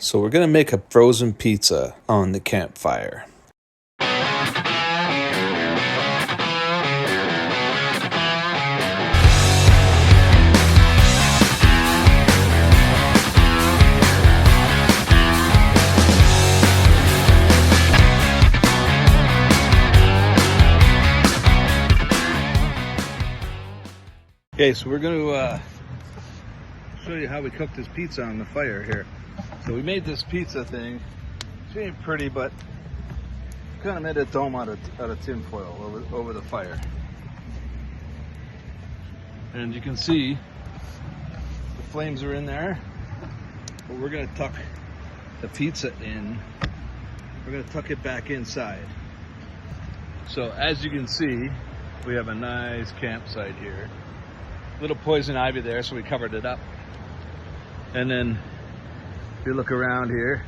So we're going to make a frozen pizza on the campfire. Okay, so we're going to show you how we cook this pizza on the fire here. So we made this pizza thing. It's really pretty, but kind of made a dome out of tinfoil over the fire. And you can see the flames are in there. But we're going to tuck the pizza in. We're going to tuck it back inside. So as you can see, we have a nice campsite here. Little poison ivy there, so we covered it up. And then if you look around here,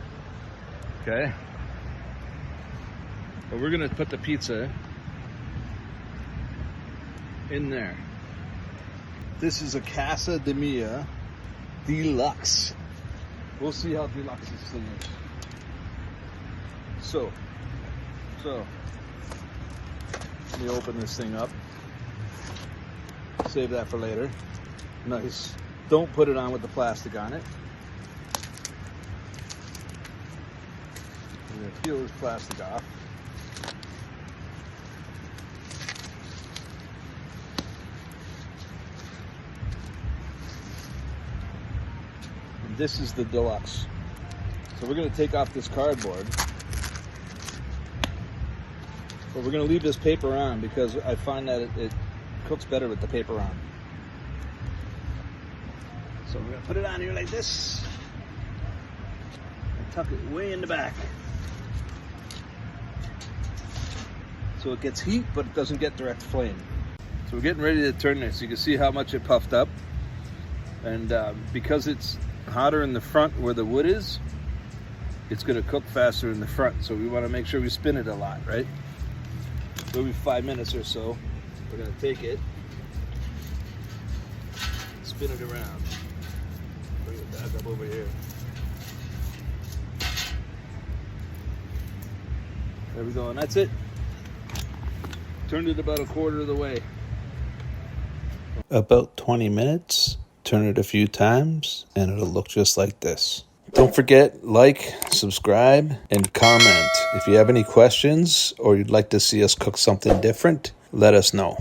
okay, but we're gonna put the pizza in there. This is a Casa de Mia Deluxe. We'll see how deluxe this thing is. So let me open this thing up. Save that for later. Nice. Don't put it on with the plastic on it. I'm going to peel this plastic off. And this is the deluxe. So we're going to take off this cardboard. But we're going to leave this paper on because I find that it cooks better with the paper on. So we're going to put it on here like this and tuck it way in the back. So it gets heat, but it doesn't get direct flame. So we're getting ready to turn this. You can see how much it puffed up. And because it's hotter in the front where the wood is, it's going to cook faster in the front. So we want to make sure we spin it a lot, right? So every 5 minutes or so, we're going to take it, spin it around, bring it back up over here. There we go, and that's it. Turned it about a quarter of the way. About 20 minutes, turn it a few times, and it'll look just like this. Don't forget, like, subscribe, and comment. If you have any questions or you'd like to see us cook something different, let us know.